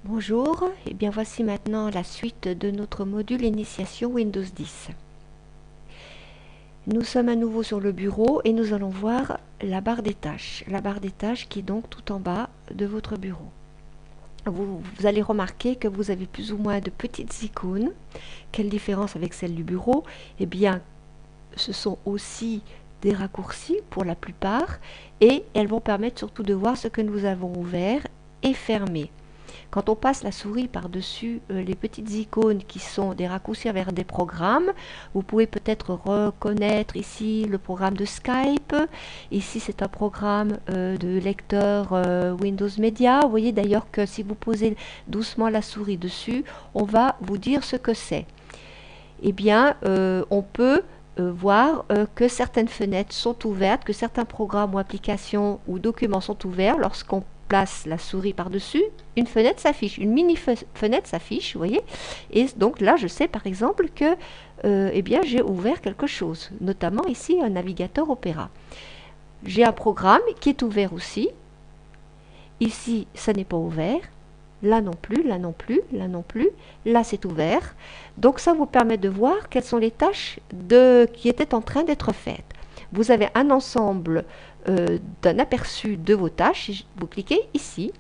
Bonjour, et bien voici maintenant la suite de notre module Initiation Windows 10. Nous sommes à nouveau sur le bureau et nous allons voir la barre des tâches. La barre des tâches qui est donc tout en bas de votre bureau. Vous allez remarquer que vous avez plus ou moins de petites icônes. Quelle différence avec celle du bureau? Eh bien, ce sont aussi des raccourcis pour la plupart et elles vont permettre surtout de voir ce que nous avons ouvert et fermé. Quand on passe la souris par-dessus les petites icônes qui sont des raccourcis vers des programmes, vous pouvez peut-être reconnaître ici le programme de Skype. Ici, c'est un programme de lecteur Windows Media. Vous voyez d'ailleurs que si vous posez doucement la souris dessus, on va vous dire ce que c'est. Eh bien, on peut voir que certaines fenêtres sont ouvertes, que certains programmes ou applications ou documents sont ouverts lorsqu'on place la souris par-dessus, une fenêtre s'affiche, une mini-fenêtre s'affiche, vous voyez. Et donc là, je sais par exemple que eh bien, j'ai ouvert quelque chose, notamment ici un navigateur Opera. J'ai un programme qui est ouvert aussi. Ici, ça n'est pas ouvert. Là non plus, là non plus, là non plus. Là, c'est ouvert. Donc ça vous permet de voir quelles sont les tâches qui étaient en train d'être faites. Vous avez un ensemble d'un aperçu de vos tâches. Vous cliquez ici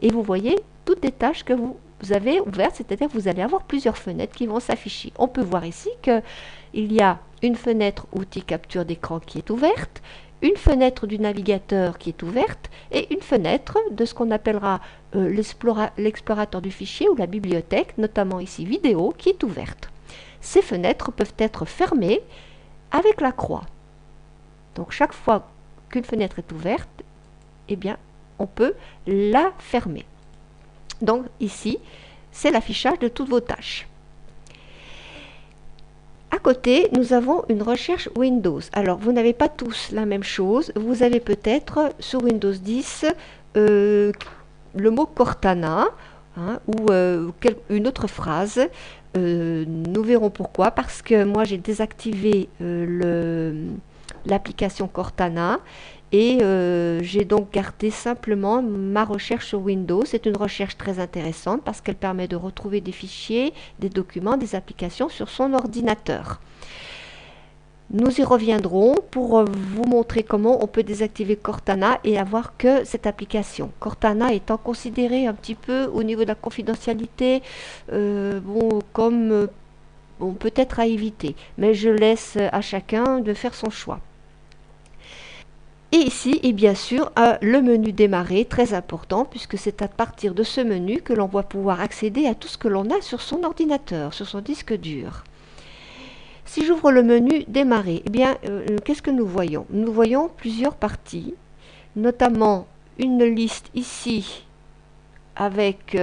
et vous voyez toutes les tâches que vous avez ouvertes, c'est-à-dire que vous allez avoir plusieurs fenêtres qui vont s'afficher. On peut voir ici qu'il y a une fenêtre outil capture d'écran qui est ouverte, une fenêtre du navigateur qui est ouverte et une fenêtre de ce qu'on appellera l'explorateur du fichier ou la bibliothèque, notamment ici vidéo, qui est ouverte. Ces fenêtres peuvent être fermées avec la croix. Donc chaque fois qu'une fenêtre est ouverte, eh bien, on peut la fermer. Donc ici, c'est l'affichage de toutes vos tâches. À côté, nous avons une recherche Windows. Alors, vous n'avez pas tous la même chose. Vous avez peut-être sur Windows 10 le mot Cortana ou une autre phrase. Nous verrons pourquoi. Parce que moi, j'ai désactivé l'application Cortana et j'ai donc gardé simplement ma recherche sur Windows. C'est une recherche très intéressante parce qu'elle permet de retrouver des fichiers, des documents, des applications sur son ordinateur. Nous y reviendrons pour vous montrer comment on peut désactiver Cortana et avoir que cette application. Cortana étant considérée un petit peu au niveau de la confidentialité, comme peut-être à éviter. Mais je laisse à chacun de faire son choix. Et ici est bien sûr le menu démarrer, très important, puisque c'est à partir de ce menu que l'on va pouvoir accéder à tout ce que l'on a sur son ordinateur, sur son disque dur. Si j'ouvre le menu démarrer, eh bien, qu'est-ce que nous voyons? Nous voyons plusieurs parties, notamment une liste ici avec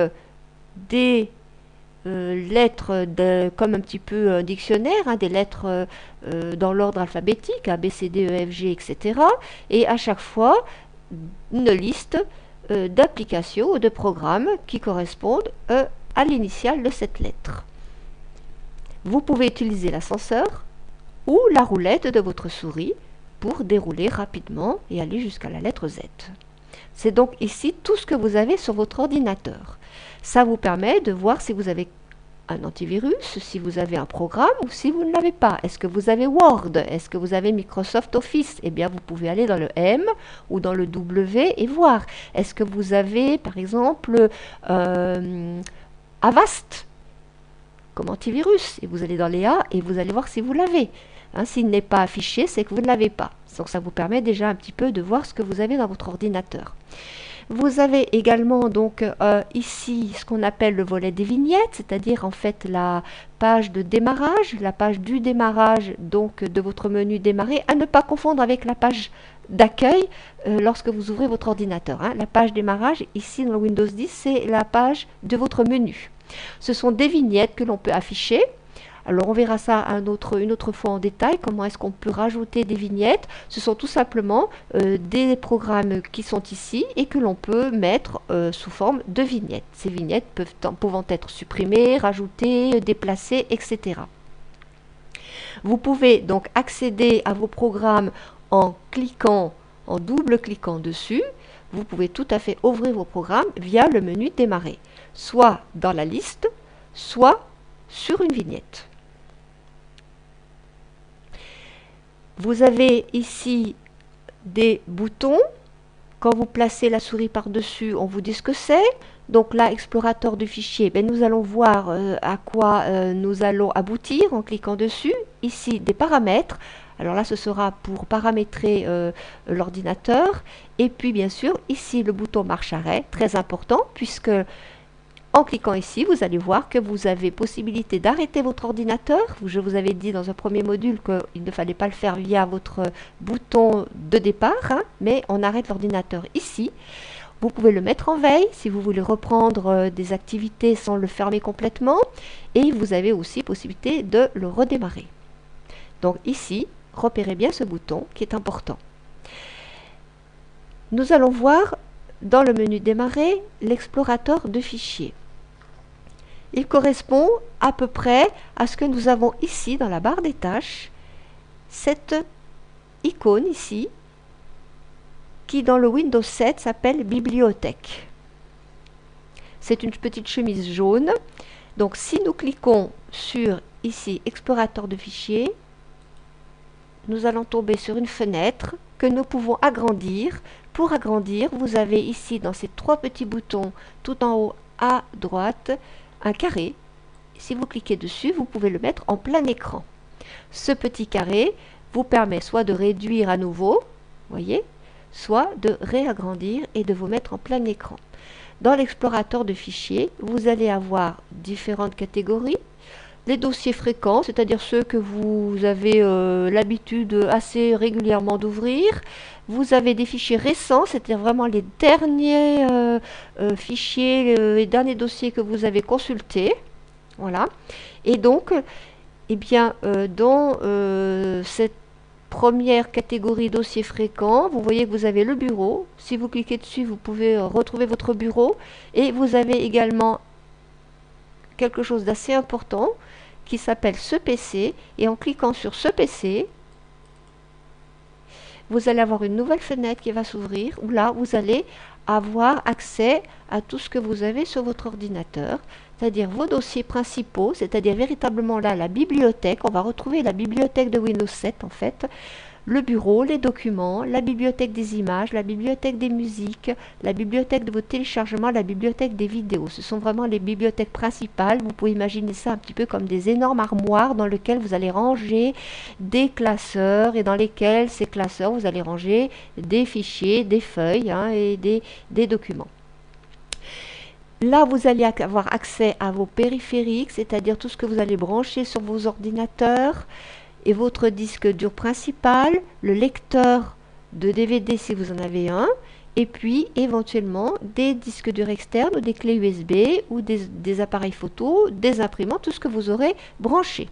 des lettres comme un petit peu un dictionnaire, des lettres dans l'ordre alphabétique, A, B, C, D, E, F, G, etc. Et à chaque fois, une liste d'applications ou de programmes qui correspondent à l'initiale de cette lettre. Vous pouvez utiliser l'ascenseur ou la roulette de votre souris pour dérouler rapidement et aller jusqu'à la lettre Z. C'est donc ici tout ce que vous avez sur votre ordinateur. Ça vous permet de voir si vous avez un antivirus, si vous avez un programme ou si vous ne l'avez pas. Est-ce que vous avez Word? Est-ce que vous avez Microsoft Office? Eh bien, vous pouvez aller dans le M ou dans le W et voir. Est-ce que vous avez, par exemple, Avast comme antivirus? Et vous allez dans les A et vous allez voir si vous l'avez. S'il n'est pas affiché, c'est que vous ne l'avez pas. Donc ça vous permet déjà un petit peu de voir ce que vous avez dans votre ordinateur. Vous avez également donc ici ce qu'on appelle le volet des vignettes, c'est-à-dire en fait la page de démarrage, la page du démarrage donc de votre menu démarrer, à ne pas confondre avec la page d'accueil lorsque vous ouvrez votre ordinateur. La page démarrage ici dans le Windows 10, c'est la page de votre menu. Ce sont des vignettes que l'on peut afficher. Alors on verra ça une autre fois en détail, comment est-ce qu'on peut rajouter des vignettes. Ce sont tout simplement des programmes qui sont ici et que l'on peut mettre sous forme de vignettes. Ces vignettes pouvant être supprimées, rajoutées, déplacées, etc. Vous pouvez donc accéder à vos programmes en double-cliquant dessus. vous pouvez tout à fait ouvrir vos programmes via le menu démarrer, soit dans la liste, soit sur une vignette. Vous avez ici des boutons. Quand vous placez la souris par-dessus, on vous dit ce que c'est. Donc là, explorateur de fichiers, ben, nous allons voir à quoi nous allons aboutir en cliquant dessus. Ici, des paramètres. Alors là, ce sera pour paramétrer l'ordinateur. Et puis, bien sûr, ici, le bouton marche-arrêt, très important, puisque en cliquant ici, vous allez voir que vous avez possibilité d'arrêter votre ordinateur. Je vous avais dit dans un premier module qu'il ne fallait pas le faire via votre bouton de départ, hein, mais on arrête l'ordinateur ici. Vous pouvez le mettre en veille si vous voulez reprendre des activités sans le fermer complètement. Et vous avez aussi possibilité de le redémarrer. Donc ici, repérez bien ce bouton qui est important. Nous allons voir dans le menu démarrer l'explorateur de fichiers. Il correspond à peu près à ce que nous avons ici dans la barre des tâches, cette icône ici, qui dans le Windows 7 s'appelle bibliothèque. C'est une petite chemise jaune. Donc si nous cliquons sur ici explorateur de fichiers, nous allons tomber sur une fenêtre que nous pouvons agrandir. Pour agrandir, vous avez ici dans ces trois petits boutons tout en haut à droite un carré. Si vous cliquez dessus, vous pouvez le mettre en plein écran. Ce petit carré vous permet soit de réduire à nouveau, voyez, soit de réagrandir et de vous mettre en plein écran. Dans l'explorateur de fichiers, vous allez avoir différentes catégories. Les dossiers fréquents, c'est-à-dire ceux que vous avez l'habitude assez régulièrement d'ouvrir. Vous avez des fichiers récents, c'est-à-dire vraiment les derniers fichiers, les derniers dossiers que vous avez consultés. Voilà. Et donc, eh bien, dans cette première catégorie dossiers fréquents, vous voyez que vous avez le bureau. Si vous cliquez dessus, vous pouvez retrouver votre bureau. Et vous avez également quelque chose d'assez important qui s'appelle ce PC. Et en cliquant sur ce PC, vous allez avoir une nouvelle fenêtre qui va s'ouvrir où là, vous allez avoir accès à tout ce que vous avez sur votre ordinateur, c'est-à-dire vos dossiers principaux, c'est-à-dire véritablement là la bibliothèque. On va retrouver la bibliothèque de Windows 7 en fait, le bureau, les documents, la bibliothèque des images, la bibliothèque des musiques, la bibliothèque de vos téléchargements, la bibliothèque des vidéos. Ce sont vraiment les bibliothèques principales. Vous pouvez imaginer ça un petit peu comme des énormes armoires dans lesquelles vous allez ranger des classeurs et dans lesquels ces classeurs, vous allez ranger des fichiers, des feuilles hein, et des documents. Là, vous allez avoir accès à vos périphériques, c'est-à-dire tout ce que vous allez brancher sur vos ordinateurs et votre disque dur principal, le lecteur de DVD si vous en avez un, et puis éventuellement des disques durs externes ou des clés USB ou des appareils photo, des imprimantes, tout ce que vous aurez branché.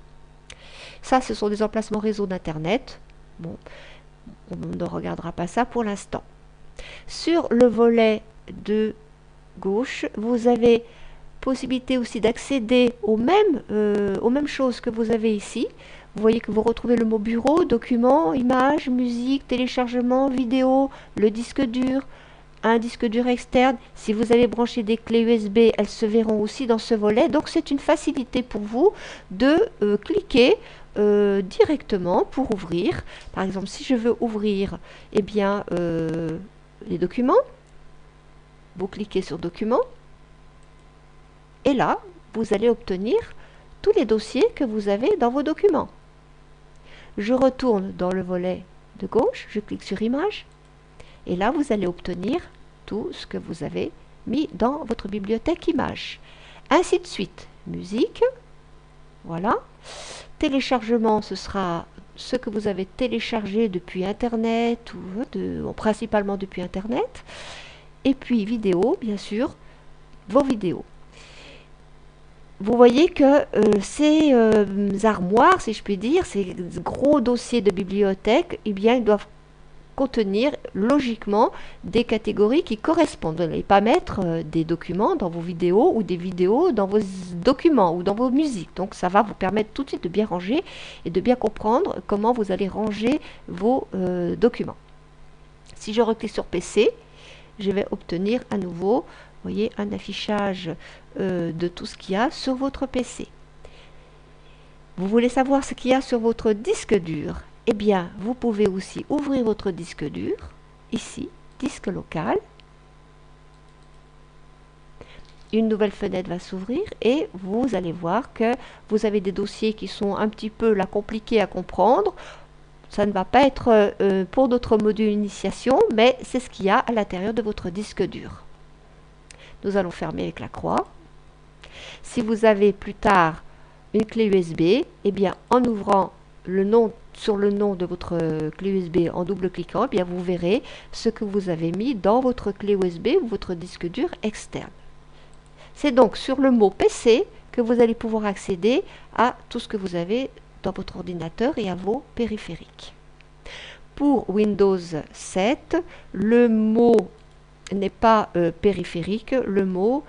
Ça, ce sont des emplacements réseau d'Internet. Bon, on ne regardera pas ça pour l'instant. Sur le volet de gauche, vous avez possibilité aussi d'accéder aux mêmes choses que vous avez ici. Vous voyez que vous retrouvez le mot bureau, documents, images, musique, téléchargement, vidéo, le disque dur, un disque dur externe. Si vous avez branché des clés USB, elles se verront aussi dans ce volet. Donc c'est une facilité pour vous de cliquer directement pour ouvrir. Par exemple, si je veux ouvrir eh bien, les documents, vous cliquez sur documents et là, vous allez obtenir tous les dossiers que vous avez dans vos documents. Je retourne dans le volet de gauche, je clique sur Images, et là vous allez obtenir tout ce que vous avez mis dans votre bibliothèque Images. Ainsi de suite, musique, voilà. Téléchargement, ce sera ce que vous avez téléchargé depuis Internet, ou principalement depuis Internet. Et puis vidéo, bien sûr, vos vidéos. Vous voyez que ces armoires, si je puis dire, ces gros dossiers de bibliothèque, eh bien, ils doivent contenir logiquement des catégories qui correspondent. Vous n'allez pas mettre des documents dans vos vidéos ou des vidéos dans vos documents ou dans vos musiques. Donc ça va vous permettre tout de suite de bien ranger et de bien comprendre comment vous allez ranger vos documents. Si je reclique sur PC, je vais obtenir à nouveau, vous voyez, un affichage de tout ce qu'il y a sur votre PC. Vous voulez savoir ce qu'il y a sur votre disque dur? Eh bien, vous pouvez aussi ouvrir votre disque dur, ici, disque local. Une nouvelle fenêtre va s'ouvrir et vous allez voir que vous avez des dossiers qui sont un petit peu là compliqués à comprendre. Ça ne va pas être pour d'autres modules initiation, mais c'est ce qu'il y a à l'intérieur de votre disque dur. Nous allons fermer avec la croix. Si vous avez plus tard une clé USB, eh bien en ouvrant sur le nom de votre clé USB en double-cliquant, eh bien vous verrez ce que vous avez mis dans votre clé USB ou votre disque dur externe. C'est donc sur le mot PC que vous allez pouvoir accéder à tout ce que vous avez dans votre ordinateur et à vos périphériques. Pour Windows 7, le mot n'est pas périphérique, le mot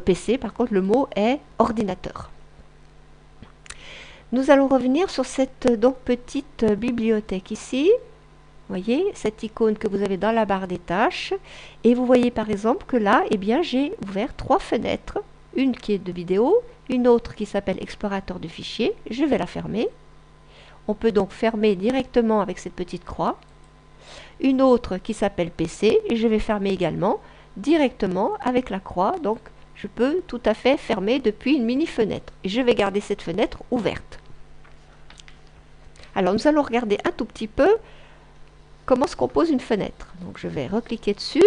PC, par contre le mot est ordinateur. Nous allons revenir sur cette donc petite bibliothèque ici. Vous voyez cette icône que vous avez dans la barre des tâches. Et vous voyez par exemple que là, eh bien, j'ai ouvert 3 fenêtres. Une qui est de vidéo, une autre qui s'appelle explorateur de fichiers. Je vais la fermer. On peut donc fermer directement avec cette petite croix. Une autre qui s'appelle PC et je vais fermer également directement avec la croix. Donc je peux tout à fait fermer depuis une mini fenêtre. Et je vais garder cette fenêtre ouverte. Alors nous allons regarder un tout petit peu comment se compose une fenêtre. Donc je vais recliquer dessus.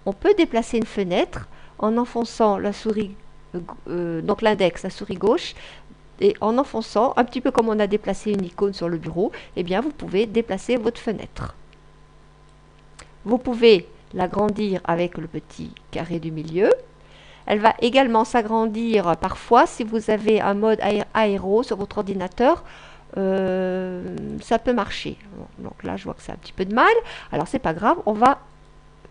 On peut déplacer une fenêtre en enfonçant la souris, donc l'index, la souris gauche, et en enfonçant, un petit peu comme on a déplacé une icône sur le bureau, eh bien vous pouvez déplacer votre fenêtre. Vous pouvez l'agrandir avec le petit carré du milieu. Elle va également s'agrandir parfois si vous avez un mode aéro sur votre ordinateur. Ça peut marcher. Bon, donc là, je vois que c'est un petit peu de mal. Alors, c'est pas grave. On va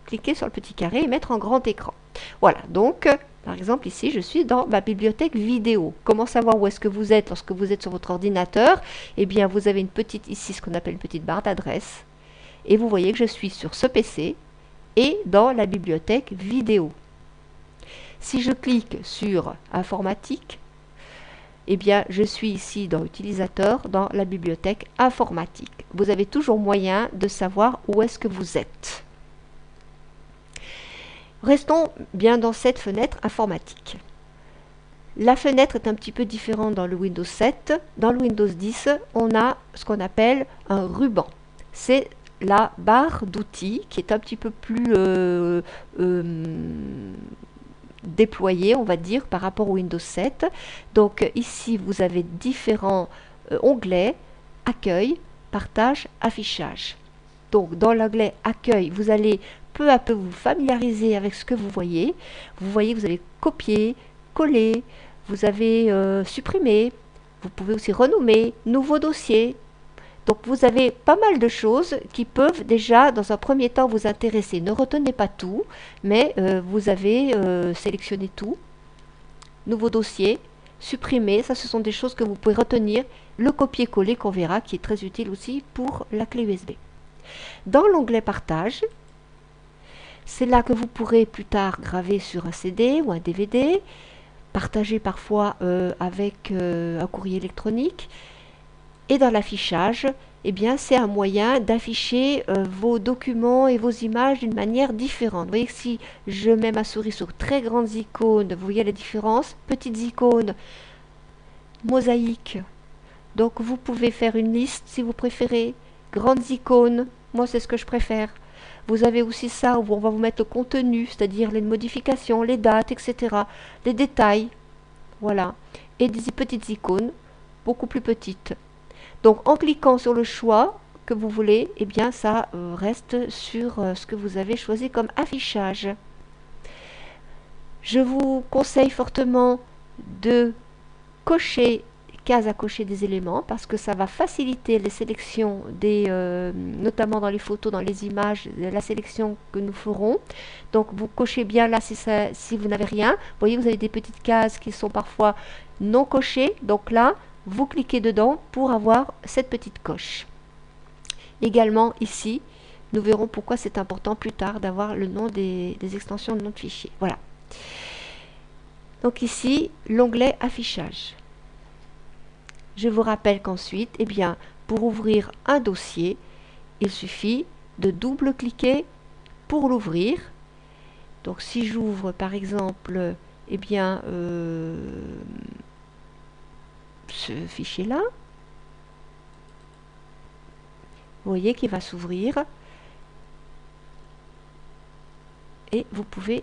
cliquer sur le petit carré et mettre en grand écran. Voilà. Donc, par exemple, ici, je suis dans ma bibliothèque vidéo. Comment savoir où est-ce que vous êtes lorsque vous êtes sur votre ordinateur? Eh bien, vous avez une petite, ici, ce qu'on appelle une petite barre d'adresse. Et vous voyez que je suis sur ce PC et dans la bibliothèque vidéo. Si je clique sur informatique, eh bien, je suis ici dans utilisateur, dans la bibliothèque informatique. Vous avez toujours moyen de savoir où est-ce que vous êtes. Restons bien dans cette fenêtre informatique. La fenêtre est un petit peu différente dans le Windows 7. Dans le Windows 10, on a ce qu'on appelle un ruban. C'est la barre d'outils qui est un petit peu plus déployée, on va dire, par rapport au Windows 7. Donc ici, vous avez différents onglets, accueil, partage, affichage. Donc dans l'onglet accueil, vous allez peu à peu vous familiariser avec ce que vous voyez. Vous voyez, vous avez copié, collé, vous avez supprimé, vous pouvez aussi renommer, nouveau dossier. Donc vous avez pas mal de choses qui peuvent déjà dans un premier temps vous intéresser. Ne retenez pas tout, mais vous avez sélectionné tout. Nouveau dossier, supprimer, ça ce sont des choses que vous pouvez retenir. Le copier-coller qu'on verra qui est très utile aussi pour la clé USB. Dans l'onglet partage, c'est là que vous pourrez plus tard graver sur un CD ou un DVD, partager parfois avec un courrier électronique. Et dans l'affichage, eh bien, c'est un moyen d'afficher vos documents et vos images d'une manière différente. Vous voyez que si je mets ma souris sur très grandes icônes, vous voyez la différence. Petites icônes, mosaïque. Donc vous pouvez faire une liste si vous préférez. Grandes icônes, moi c'est ce que je préfère. Vous avez aussi ça où on va vous mettre le contenu, c'est-à-dire les modifications, les dates, etc. Les détails. Voilà. Et des petites icônes, beaucoup plus petites. Donc en cliquant sur le choix que vous voulez, eh bien ça reste sur ce que vous avez choisi comme affichage. Je vous conseille fortement de cocher case à cocher des éléments parce que ça va faciliter les sélections notamment dans les photos, dans les images, la sélection que nous ferons. Donc vous cochez bien là si vous n'avez rien. Vous voyez, vous avez des petites cases qui sont parfois non cochées. Donc là, vous cliquez dedans pour avoir cette petite coche. Également ici, Nous verrons pourquoi c'est important plus tard d'avoir le nom des extensions de nom de fichier. Voilà. Donc ici, l'onglet affichage. Je vous rappelle qu'ensuite, eh bien, pour ouvrir un dossier, il suffit de double-cliquer pour l'ouvrir. Donc si j'ouvre par exemple, eh bien, ce fichier-là, vous voyez qu'il va s'ouvrir et vous pouvez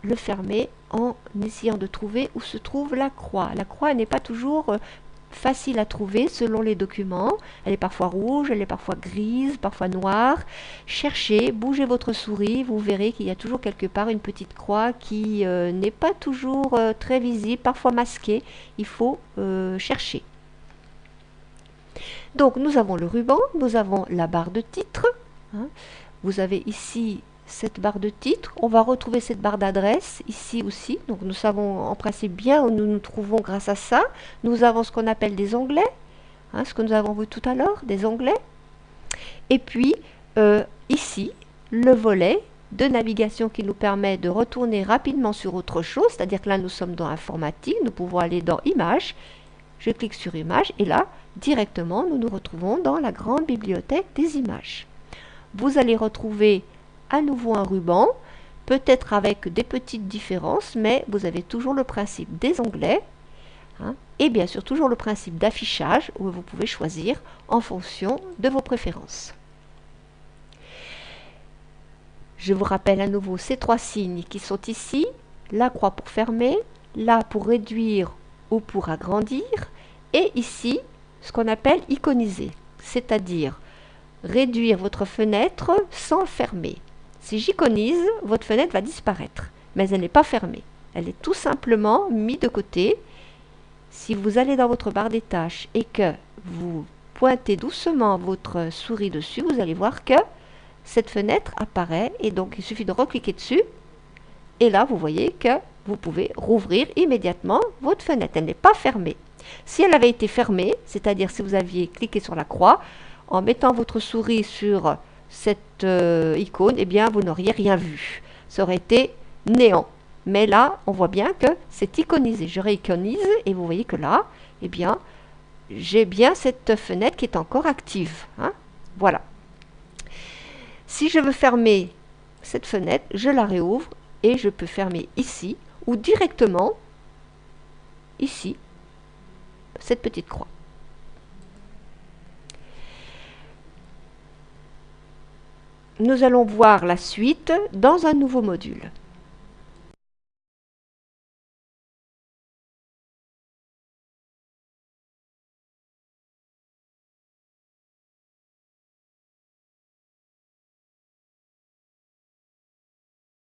le fermer en essayant de trouver où se trouve la croix. La croix n'est pas toujours facile à trouver selon les documents. Elle est parfois rouge, elle est parfois grise, parfois noire. Cherchez, bougez votre souris, vous verrez qu'il y a toujours quelque part une petite croix qui n'est pas toujours très visible, parfois masquée. Il faut chercher. Donc nous avons le ruban, nous avons la barre de titre. Hein. Vous avez ici cette barre de titre. On va retrouver cette barre d'adresse ici aussi. Donc nous savons en principe bien où nous nous trouvons grâce à ça. Nous avons ce qu'on appelle des onglets, hein, ce que nous avons vu tout à l'heure, des onglets. Et puis ici, le volet de navigation qui nous permet de retourner rapidement sur autre chose. C'est-à-dire que là, nous sommes dans informatique. Nous pouvons aller dans images. Je clique sur images et là, directement, nous nous retrouvons dans la grande bibliothèque des images. Vous allez retrouver à nouveau un ruban, peut-être avec des petites différences, mais vous avez toujours le principe des onglets, hein, et bien sûr toujours le principe d'affichage où vous pouvez choisir en fonction de vos préférences. Je vous rappelle à nouveau ces trois signes qui sont ici, la croix pour fermer, là pour réduire ou pour agrandir, et ici ce qu'on appelle iconiser, c'est-à-dire réduire votre fenêtre sans fermer. Si j'iconise, votre fenêtre va disparaître, mais elle n'est pas fermée. Elle est tout simplement mise de côté. Si vous allez dans votre barre des tâches et que vous pointez doucement votre souris dessus, vous allez voir que cette fenêtre apparaît et donc il suffit de recliquer dessus et là vous voyez que vous pouvez rouvrir immédiatement votre fenêtre. Elle n'est pas fermée. Si elle avait été fermée, c'est-à-dire si vous aviez cliqué sur la croix, en mettant votre souris sur cette icône, eh bien, vous n'auriez rien vu. Ça aurait été néant. Mais là, on voit bien que c'est iconisé. Je réiconise et vous voyez que là, eh bien, j'ai bien cette fenêtre qui est encore active. Hein. Voilà. Si je veux fermer cette fenêtre, je la réouvre et je peux fermer ici ou directement ici, cette petite croix. Nous allons voir la suite dans un nouveau module.